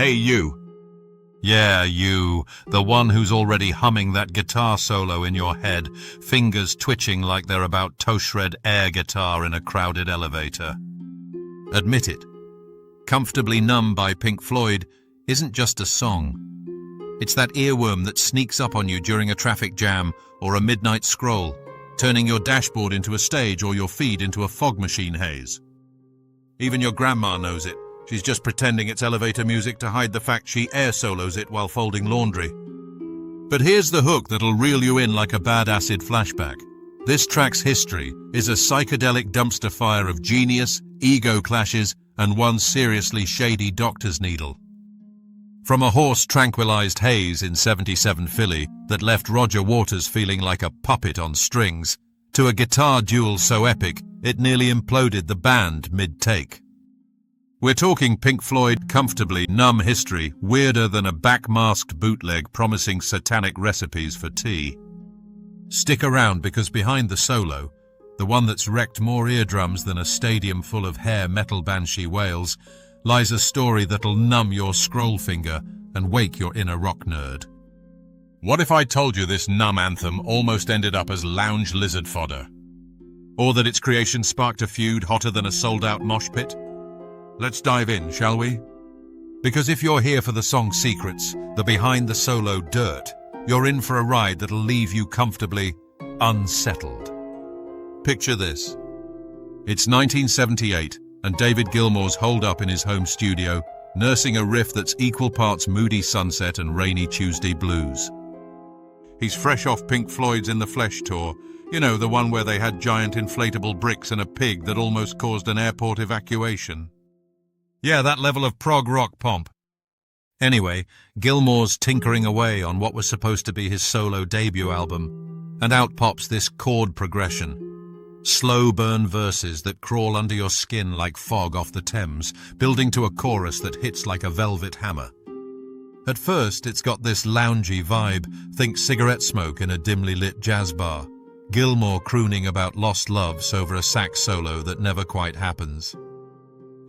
Hey you. Yeah, you, the one who's already humming that guitar solo in your head, fingers twitching like they're about to shred air guitar in a crowded elevator. Admit it. Comfortably Numb by Pink Floyd isn't just a song. It's that earworm that sneaks up on you during a traffic jam or a midnight scroll, turning your dashboard into a stage or your feed into a fog machine haze. Even your grandma knows it. She's just pretending it's elevator music to hide the fact she air solos it while folding laundry. But here's the hook that'll reel you in like a bad acid flashback. This track's history is a psychedelic dumpster fire of genius, ego clashes, and one seriously shady doctor's needle. From a horse-tranquilized haze in '77 Philly that left Roger Waters feeling like a puppet on strings, to a guitar duel so epic it nearly imploded the band mid-take. We're talking Pink Floyd Comfortably Numb history, weirder than a back-masked bootleg promising satanic recipes for tea. Stick around because behind the solo, the one that's wrecked more eardrums than a stadium full of hair metal banshee wails, lies a story that'll numb your scroll finger and wake your inner rock nerd. What if I told you this numb anthem almost ended up as lounge lizard fodder? Or that its creation sparked a feud hotter than a sold-out mosh pit? Let's dive in, shall we? Because if you're here for the song's secrets, the behind-the-solo dirt, you're in for a ride that'll leave you comfortably unsettled. Picture this. It's 1978, and David Gilmour's holed up in his home studio, nursing a riff that's equal parts Moody Sunset and Rainy Tuesday Blues. He's fresh off Pink Floyd's In the Flesh tour, you know, the one where they had giant inflatable bricks and a pig that almost caused an airport evacuation. Yeah, that level of prog rock pomp. Anyway, Gilmour's tinkering away on what was supposed to be his solo debut album, and out pops this chord progression. Slow burn verses that crawl under your skin like fog off the Thames, building to a chorus that hits like a velvet hammer. At first, it's got this loungy vibe, think cigarette smoke in a dimly lit jazz bar. Gilmour crooning about lost loves over a sax solo that never quite happens.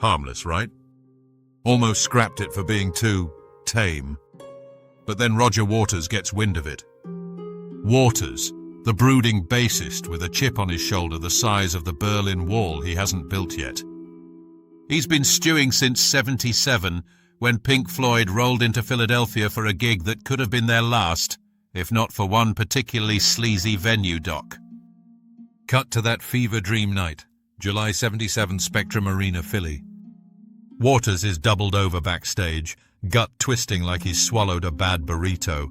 Harmless, right? Almost scrapped it for being too tame. But then Roger Waters gets wind of it. Waters, the brooding bassist with a chip on his shoulder the size of the Berlin Wall he hasn't built yet. He's been stewing since '77, when Pink Floyd rolled into Philadelphia for a gig that could have been their last, if not for one particularly sleazy venue doc. Cut to that fever dream night, July '77 Spectrum Arena, Philly. Waters is doubled over backstage, gut twisting like he's swallowed a bad burrito,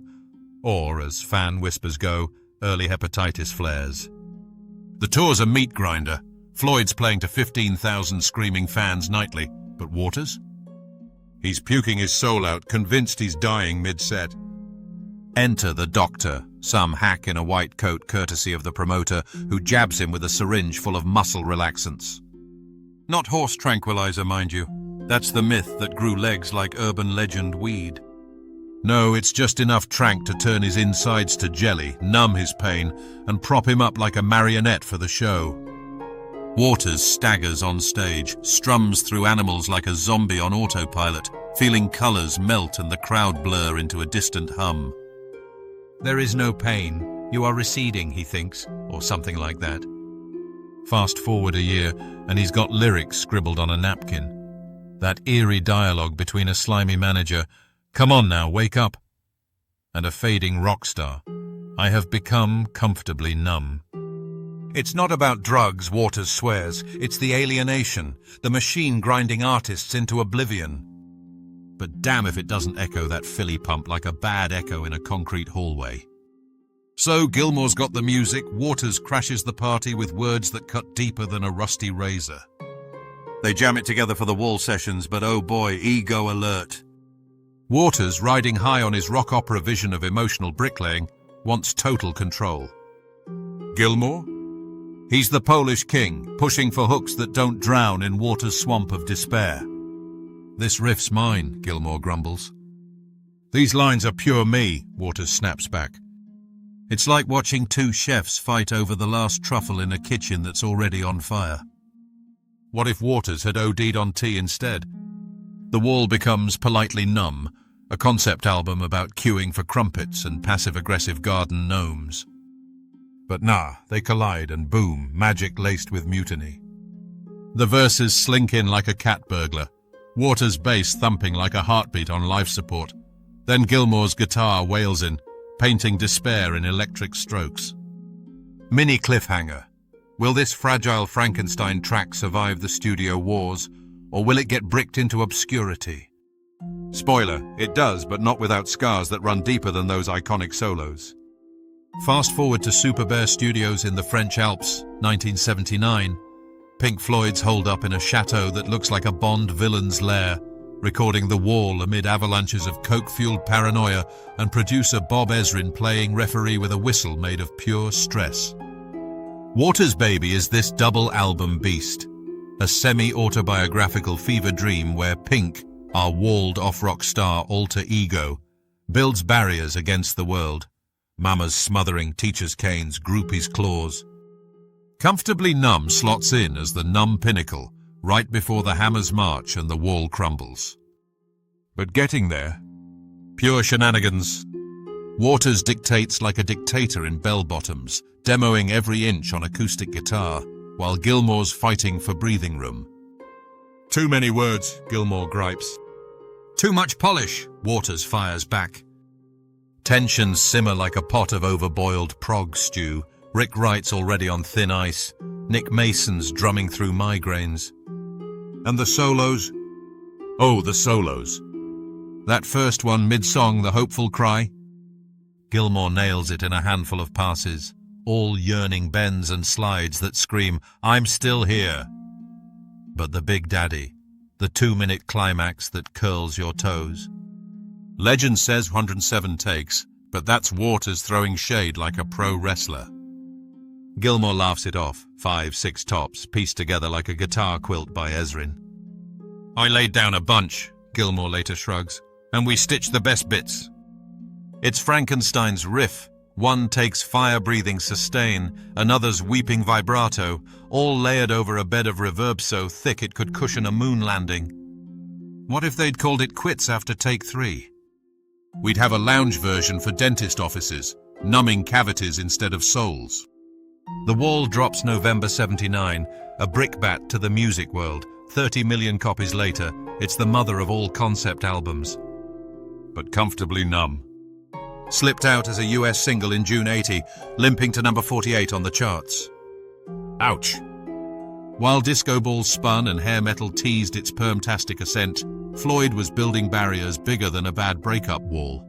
or, as fan whispers go, early hepatitis flares. The tour's a meat grinder. Floyd's playing to 15,000 screaming fans nightly, but Waters? He's puking his soul out, convinced he's dying mid-set. Enter the doctor, some hack in a white coat courtesy of the promoter, who jabs him with a syringe full of muscle relaxants. Not horse tranquilizer, mind you. That's the myth that grew legs like urban legend weed. No, it's just enough trank to turn his insides to jelly, numb his pain, and prop him up like a marionette for the show. Waters staggers on stage, strums through animals like a zombie on autopilot, feeling colors melt and the crowd blur into a distant hum. There is no pain. You are receding, he thinks, or something like that. Fast forward a year, and he's got lyrics scribbled on a napkin. That eerie dialogue between a slimy manager, "Come on now, wake up," and a fading rock star, "I have become comfortably numb." It's not about drugs, Waters swears. It's the alienation, the machine grinding artists into oblivion. But damn if it doesn't echo that Philly pump like a bad echo in a concrete hallway. So Gilmour's got the music, Waters crashes the party with words that cut deeper than a rusty razor. They jam it together for the wall sessions, but oh boy, ego alert. Waters, riding high on his rock opera vision of emotional bricklaying, wants total control. Gilmour? He's the Polish king, pushing for hooks that don't drown in Waters' swamp of despair. "This riff's mine," Gilmour grumbles. "These lines are pure me," Waters snaps back. It's like watching two chefs fight over the last truffle in a kitchen that's already on fire. What if Waters had OD'd on tea instead? The Wall becomes Politely Numb, a concept album about queuing for crumpets and passive-aggressive garden gnomes. But nah, they collide and boom, magic laced with mutiny. The verses slink in like a cat burglar, Waters' bass thumping like a heartbeat on life support. Then Gilmour's guitar wails in, painting despair in electric strokes. Mini cliffhanger. Will this fragile Frankenstein track survive the studio wars, or will it get bricked into obscurity? Spoiler, it does, but not without scars that run deeper than those iconic solos. Fast forward to Super Bear Studios in the French Alps, 1979. Pink Floyd's holed up in a chateau that looks like a Bond villain's lair, recording The Wall amid avalanches of coke-fueled paranoia and producer Bob Ezrin playing referee with a whistle made of pure stress. Waters Baby is this double album beast, a semi-autobiographical fever dream where Pink, our walled-off rock star alter ego, builds barriers against the world. Mamas smothering teachers' canes, groupies' claws. Comfortably Numb slots in as the numb pinnacle, right before the Hammers march and the wall crumbles. But getting there, pure shenanigans. Waters dictates like a dictator in bell-bottoms, demoing every inch on acoustic guitar, while Gilmour's fighting for breathing room. Too many words, Gilmour gripes. Too much polish, Waters fires back. Tensions simmer like a pot of overboiled prog stew. Rick Wright's already on thin ice. Nick Mason's drumming through migraines. And the solos? Oh, the solos. That first one mid-song, the hopeful cry. Gilmour nails it in a handful of passes, all yearning bends and slides that scream, I'm still here. But the Big Daddy, the 2-minute climax that curls your toes. Legend says 107 takes, but that's Waters throwing shade like a pro wrestler. Gilmour laughs it off, 5-6 tops, pieced together like a guitar quilt by Ezrin. I laid down a bunch, Gilmour later shrugs, and we stitched the best bits. It's Frankenstein's riff. One takes fire-breathing sustain, another's weeping vibrato, all layered over a bed of reverb so thick it could cushion a moon landing. What if they'd called it quits after take 3? We'd have a lounge version for dentist offices, numbing cavities instead of souls. The Wall drops November 79, a brickbat to the music world. 30 million copies later, it's the mother of all concept albums. But Comfortably Numb slipped out as a US single in June 80, limping to number 48 on the charts. Ouch. While disco balls spun and hair metal teased its permtastic ascent, Floyd was building barriers bigger than a bad breakup wall.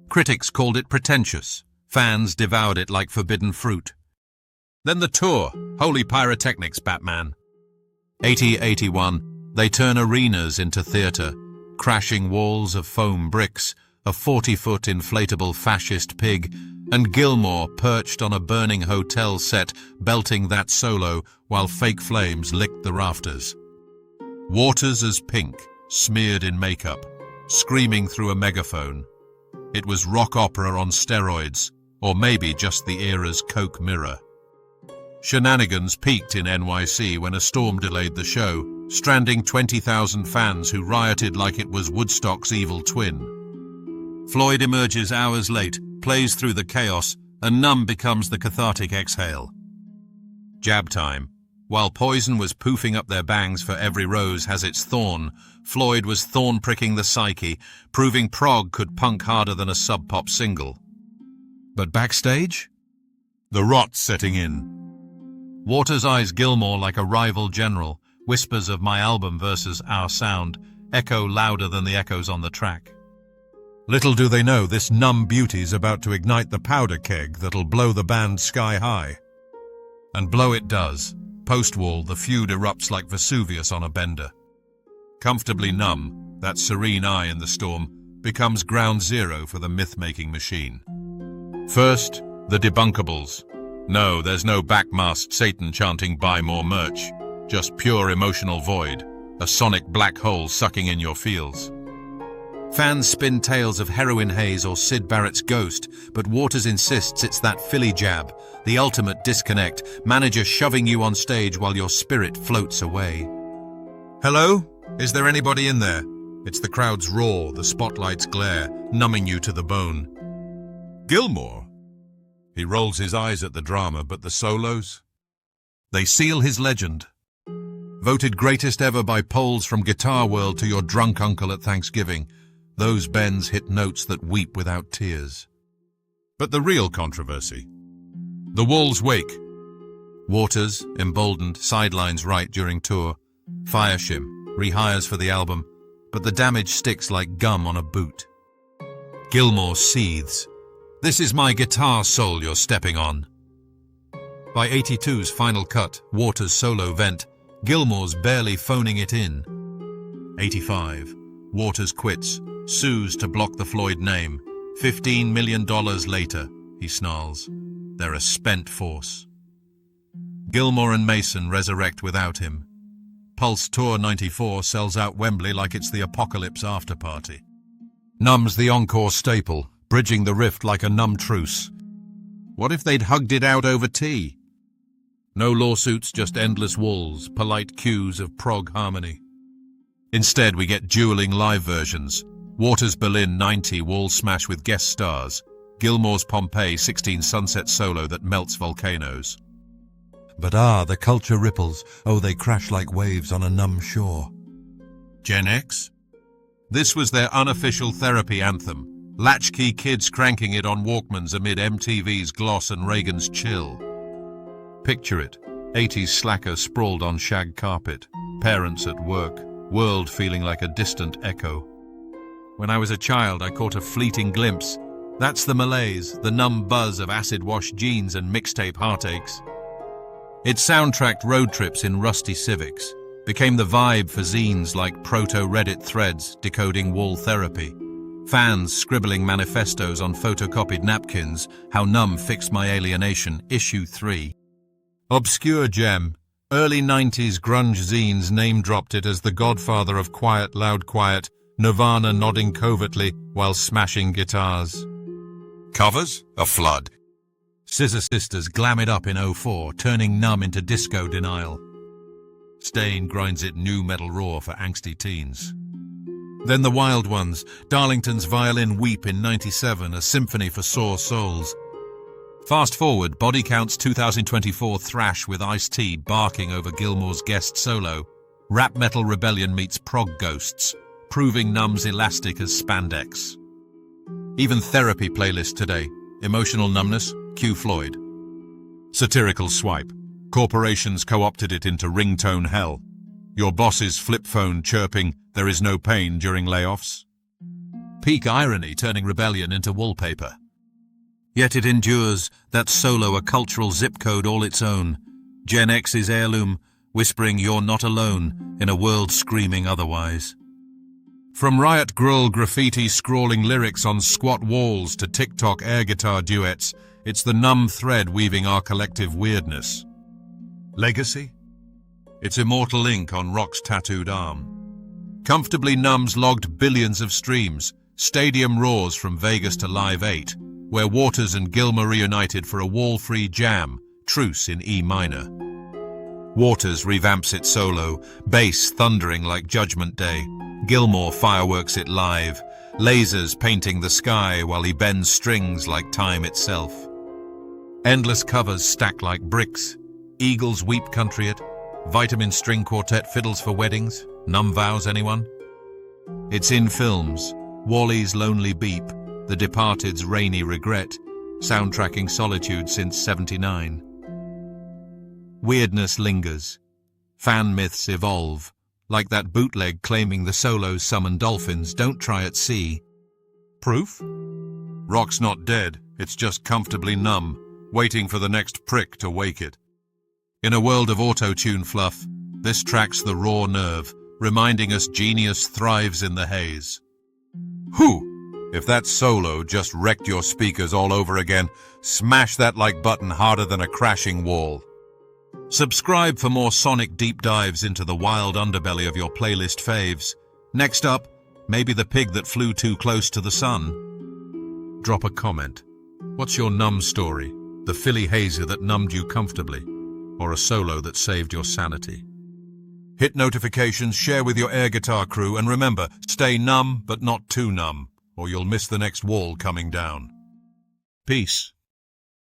Critics called it pretentious. Fans devoured it like forbidden fruit. Then the tour, holy pyrotechnics, Batman. 80-81, they turn arenas into theatre, crashing walls of foam bricks, a 40-foot inflatable fascist pig, and Gilmour perched on a burning hotel set, belting that solo while fake flames licked the rafters. Waters as Pink, smeared in makeup, screaming through a megaphone. It was rock opera on steroids, or maybe just the era's Coke mirror. Shenanigans peaked in NYC when a storm delayed the show, stranding 20,000 fans who rioted like it was Woodstock's evil twin. Floyd emerges hours late, plays through the chaos, and Numb becomes the cathartic exhale. Jab time. While Poison was poofing up their bangs for every rose has its thorn, Floyd was thorn-pricking the psyche, proving prog could punk harder than a sub-pop single. But backstage? The rot's setting in. Waters eyes Gilmour like a rival general, whispers of my album versus our sound, echo louder than the echoes on the track. Little do they know this numb beauty's about to ignite the powder keg that'll blow the band sky high. And blow it does. Post-Wall, the feud erupts like Vesuvius on a bender. Comfortably Numb, that serene eye in the storm, becomes ground zero for the myth-making machine. First, the debunkables. No, there's no backmasked Satan chanting buy more merch. Just pure emotional void, a sonic black hole sucking in your feels. Fans spin tales of Heroin Haze or Syd Barrett's Ghost, but Waters insists it's that Philly jab, the ultimate disconnect, manager shoving you on stage while your spirit floats away. Hello? Is there anybody in there? It's the crowd's roar, the spotlight's glare, numbing you to the bone. Gilmour? He rolls his eyes at the drama, but the solos? They seal his legend. Voted greatest ever by polls from Guitar World to your drunk uncle at Thanksgiving, those bends hit notes that weep without tears. But the real controversy. The walls wake. Waters, emboldened, sidelines right during tour. Fireshim, rehires for the album, but the damage sticks like gum on a boot. Gilmour seethes. This is my guitar soul you're stepping on. By 82's final cut, Waters' solo vent, Gilmour's barely phoning it in. 85. Waters quits, sues to block the Floyd name. $15 million later, he snarls. They're a spent force. Gilmour and Mason resurrect without him. Pulse Tour 94 sells out Wembley like it's the apocalypse after-party. Numbs the encore staple, bridging the rift like a numb truce. What if they'd hugged it out over tea? No lawsuits, just endless walls, polite cues of prog harmony. Instead, we get dueling live versions. Waters' Berlin 90 wall smash with guest stars. Gilmour's Pompeii 16 sunset solo that melts volcanoes. But the culture ripples, they crash like waves on a numb shore. Gen X? This was their unofficial therapy anthem. Latchkey kids cranking it on Walkmans amid MTV's gloss and Reagan's chill. Picture it, 80s slacker sprawled on shag carpet, parents at work, world feeling like a distant echo. When I was a child, I caught a fleeting glimpse. That's the malaise, the numb buzz of acid-wash jeans and mixtape heartaches. It soundtracked road trips in rusty Civics, became the vibe for zines like proto-Reddit threads decoding wall therapy, fans scribbling manifestos on photocopied napkins, How Numb Fixed My Alienation, Issue 3. Obscure gem, early 90s grunge zines name-dropped it as the godfather of quiet, loud quiet, Nirvana nodding covertly while smashing guitars. Covers? A flood. Scissor Sisters glam it up in 04, turning Numb into disco denial. Stain grinds it nu metal raw for angsty teens. Then the Wild Ones, Darlington's Violin Weep in 97, a symphony for sore souls. Fast forward, Body Count's 2024 thrash with Ice-T barking over Gilmour's guest solo. Rap Metal Rebellion meets prog ghosts, proving Numb's elastic as spandex. Even therapy playlist today. Emotional numbness, cue Floyd. Satirical swipe. Corporations co-opted it into ringtone hell. Your boss's flip phone chirping, there is no pain during layoffs. Peak irony turning rebellion into wallpaper. Yet it endures, that solo a cultural zip code all its own. Gen X's heirloom, whispering you're not alone in a world screaming otherwise. From Riot Grrrl graffiti scrawling lyrics on squat walls to TikTok air guitar duets, it's the numb thread weaving our collective weirdness. Legacy? It's immortal ink on rock's tattooed arm. Comfortably Numb's logged billions of streams, stadium roars from Vegas to Live 8, where Waters and Gilmour reunited for a wall-free jam, Truce in E minor. Waters revamps it solo, bass thundering like Judgment Day. Gilmour fireworks it live, lasers painting the sky while he bends strings like time itself. Endless covers stacked like bricks. Eagles Weep Country it, Vitamin String Quartet fiddles for weddings, Numb Vows anyone? It's in films, Wally's Lonely Beep, The Departed's Rainy Regret, soundtracking Solitude since '79. Weirdness lingers. Fan myths evolve, like that bootleg claiming the solos summon dolphins, don't try at sea. Proof? Rock's not dead, it's just comfortably numb, waiting for the next prick to wake it. In a world of auto-tune fluff, this track's the raw nerve, reminding us genius thrives in the haze. Whew! If that solo just wrecked your speakers all over again, smash that like button harder than a crashing wall. Subscribe for more sonic deep dives into the wild underbelly of your playlist faves. Next up, maybe the pig that flew too close to the sun. Drop a comment. What's your numb story? The Philly hazer that numbed you comfortably? Or a solo that saved your sanity? Hit notifications, share with your air guitar crew, and remember, stay numb but not too numb, or you'll miss the next wall coming down. Peace.